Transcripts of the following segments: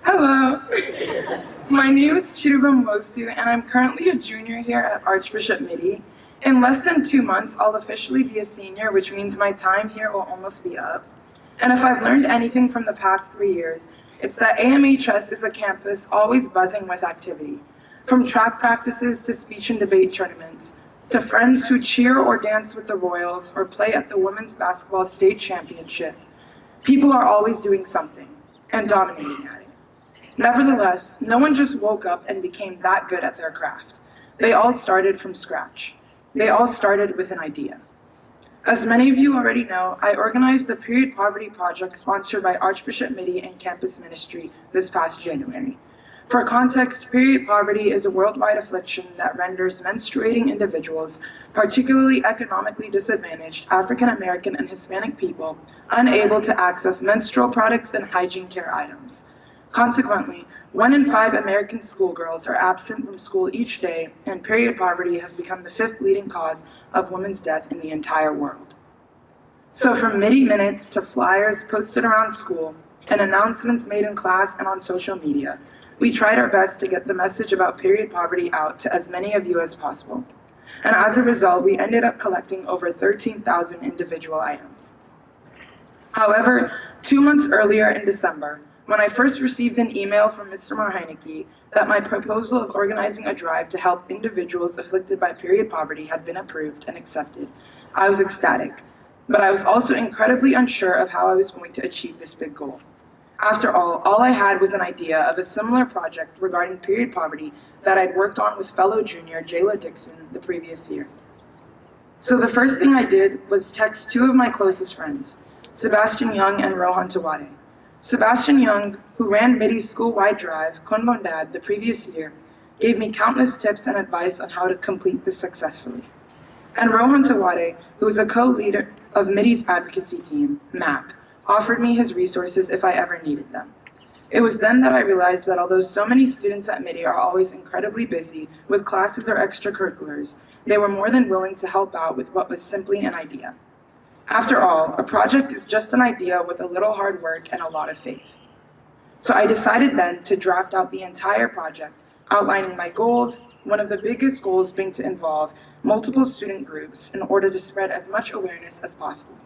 Hello, my name is Chirubam Mosu, and I'm currently a junior here at Archbishop Midi. In less than 2 months, I'll officially be a senior, which means my time here will almost be up. And if I've learned anything from the past 3 years, it's that AMHS is a campus always buzzing with activity. From track practices to speech and debate tournaments, to friends who cheer or dance with the Royals or play at the Women's Basketball State Championship. People are always doing something, and dominating at it. Nevertheless, no one just woke up and became that good at their craft. They all started from scratch. They all started with an idea. As many of you already know, I organized the Period Poverty Project sponsored by Archbishop Midi and Campus Ministry this past January. For context, period poverty is a worldwide affliction that renders menstruating individuals, particularly economically disadvantaged African American and Hispanic people, unable to access menstrual products and hygiene care items. Consequently, 1 in 5 American schoolgirls are absent from school each day, and period poverty has become the 5th leading cause of women's death in the entire world. So from Midi Minutes to flyers posted around school and announcements made in class and on social media, we tried our best to get the message about period poverty out to as many of you as possible. And as a result, we ended up collecting over 13,000 individual items. However, 2 months earlier in December, when I first received an email from Mr. Marheineke that my proposal of organizing a drive to help individuals afflicted by period poverty had been approved and accepted, I was ecstatic. But I was also incredibly unsure of how I was going to achieve this big goal. After all I had was an idea of a similar project regarding period poverty that I'd worked on with fellow junior Jayla Dixon the previous year. So the first thing I did was text 2 of my closest friends, Sebastian Young and Rohan Tawani. Sebastian Young, who ran Midi's school-wide drive, Konbondad, the previous year, gave me countless tips and advice on how to complete this successfully. And Rohan Tawani, who is a co-leader of Midi's advocacy team, MAP, offered me his resources if I ever needed them. It was then that I realized that although so many students at Midi are always incredibly busy with classes or extracurriculars, they were more than willing to help out with what was simply an idea. After all, a project is just an idea with a little hard work and a lot of faith. So I decided then to draft out the entire project, outlining my goals, one of the biggest goals being to involve multiple student groups in order to spread as much awareness as possible.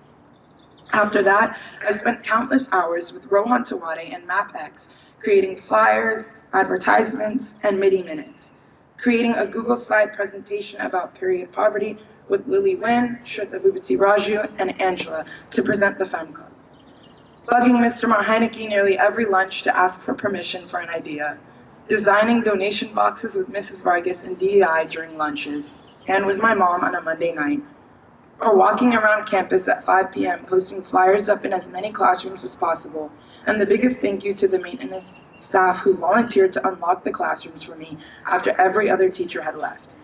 After that, I spent countless hours with Rohan Tawani and MapX, creating flyers, advertisements, and Midi Minutes, creating a Google slide presentation about period poverty with Lily Wynn, Shraddha Bhupati Raju, and Angela to present the Femme Club, bugging Mr. Marheineke nearly every lunch to ask for permission for an idea, designing donation boxes with Mrs. Vargas and DEI during lunches, and with my mom on a Monday night, or walking around campus at 5 p.m. posting flyers up in as many classrooms as possible, and the biggest thank you to the maintenance staff who volunteered to unlock the classrooms for me after every other teacher had left.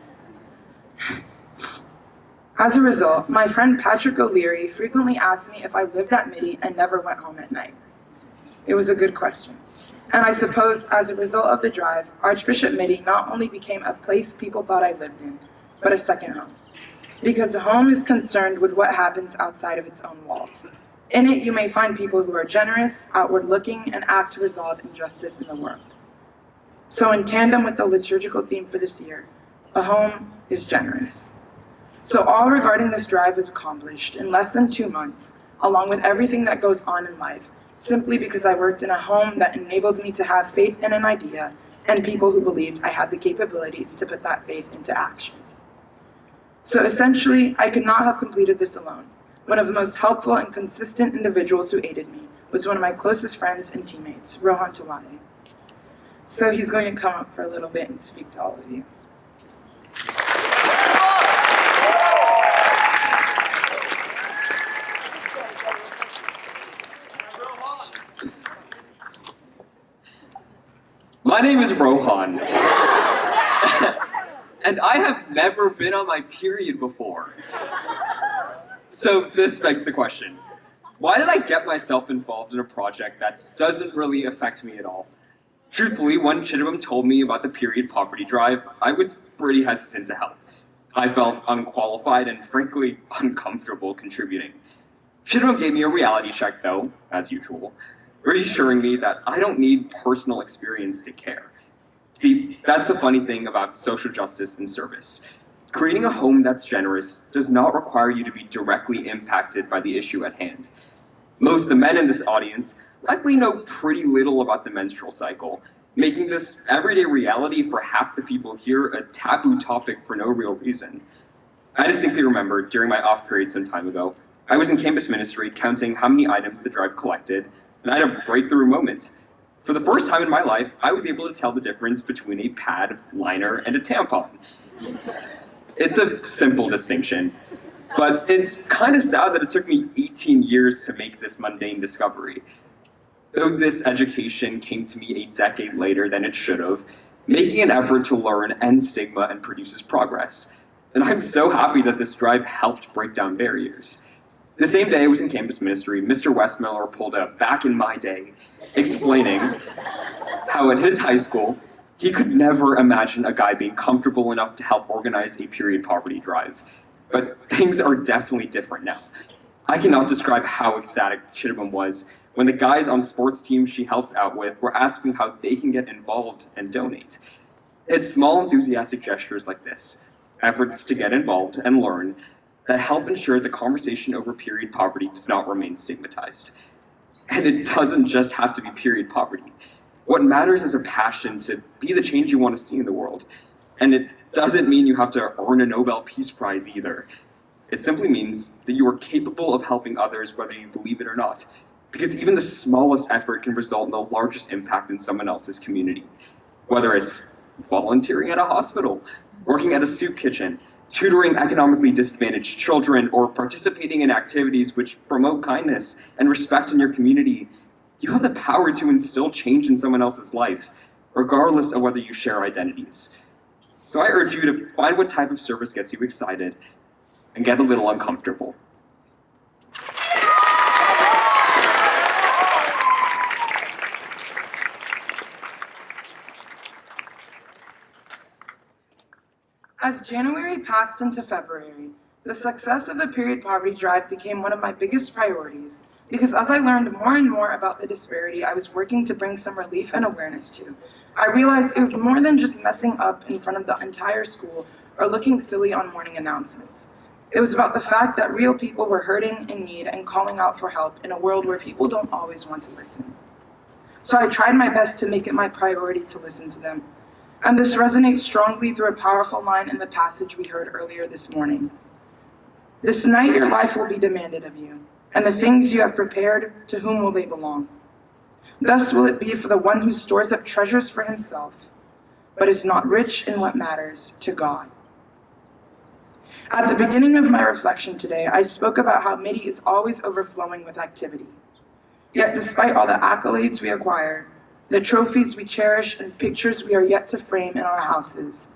As a result, my friend Patrick O'Leary frequently asked me if I lived at Midi and never went home at night. It was a good question. And I suppose as a result of the drive, Archbishop Midi not only became a place people thought I lived in, but a second home. Because a home is concerned with what happens outside of its own walls. In it, you may find people who are generous, outward-looking, and act to resolve injustice in the world. So in tandem with the liturgical theme for this year, a home is generous. So all regarding this drive is accomplished in less than 2 months, along with everything that goes on in life, simply because I worked in a home that enabled me to have faith in an idea and people who believed I had the capabilities to put that faith into action. So essentially, I could not have completed this alone. One of the most helpful and consistent individuals who aided me was one of my closest friends and teammates, Rohan Tawani. So he's going to come up for a little bit and speak to all of you. My name is Rohan. And I have never been on my period before. So this begs the question, why did I get myself involved in a project that doesn't really affect me at all? Truthfully, when Chidam told me about the period poverty drive, I was pretty hesitant to help. I felt unqualified and frankly, uncomfortable contributing. Chidam gave me a reality check though, as usual, and told me that reassuring me that I don't need personal experience to care. See, that's the funny thing about social justice and service. Creating a home that's generous does not require you to be directly impacted by the issue at hand. Most of the men in this audience likely know pretty little about the menstrual cycle, making this everyday reality for half the people here a taboo topic for no real reason. I distinctly remember during my off period some time ago, I was in campus ministry counting how many items the drive collected, and I had a breakthrough moment. For the first time in my life, I was able to tell the difference between a pad, liner, and a tampon. It's a simple distinction, but it's kind of sad that it took me 18 years to make this mundane discovery. Though this education came to me a decade later than it should have, making an effort to learn ends stigma and produces progress. And I'm so happy that this drive helped break down barriers. The same day I was in campus ministry, Mr. Westmiller pulled a back in my day, explaining how at his high school, he could never imagine a guy being comfortable enough to help organize a period poverty drive. But things are definitely different now. I cannot describe how ecstatic Chidabam was when the guys on sports teams she helps out with were asking how they can get involved and donate. It's small enthusiastic gestures like this, efforts to get involved and learn, that help ensure the conversation over period poverty does not remain stigmatized. And it doesn't just have to be period poverty. What matters is a passion to be the change you want to see in the world. And it doesn't mean you have to earn a Nobel Peace Prize either. It simply means that you are capable of helping others whether you believe it or not. Because even the smallest effort can result in the largest impact in someone else's community. Whether it's volunteering at a hospital, working at a soup kitchen, tutoring economically disadvantaged children, or participating in activities which promote kindness and respect in your community, you have the power to instill change in someone else's life, regardless of whether you share identities. So I urge you to find what type of service gets you excited and get a little uncomfortable. As January passed into February, the success of the period poverty drive became one of my biggest priorities because as I learned more and more about the disparity I was working to bring some relief and awareness to, I realized it was more than just messing up in front of the entire school or looking silly on morning announcements. It was about the fact that real people were hurting, in need, and calling out for help in a world where people don't always want to listen. So I tried my best to make it my priority to listen to them. And this resonates strongly through a powerful line in the passage we heard earlier this morning. This night your life will be demanded of you, and the things you have prepared, to whom will they belong? Thus will it be for the one who stores up treasures for himself, but is not rich in what matters to God. At the beginning of my reflection today, I spoke about how MIDI is always overflowing with activity. Yet despite all the accolades we acquire, the trophies we cherish and pictures we are yet to frame in our houses,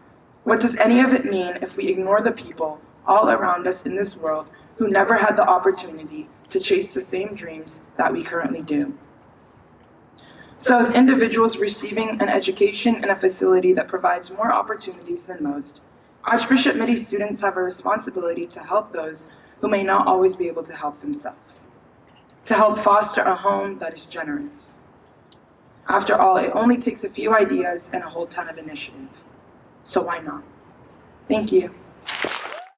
what does any of it mean if we ignore the people all around us in this world who never had the opportunity to chase the same dreams that we currently do? So as individuals receiving an education in a facility that provides more opportunities than most, Archbishop MIDI students have a responsibility to help those who may not always be able to help themselves, to help foster a home that is generous. After all, it only takes a few ideas and a whole ton of initiative. So why not? Thank you.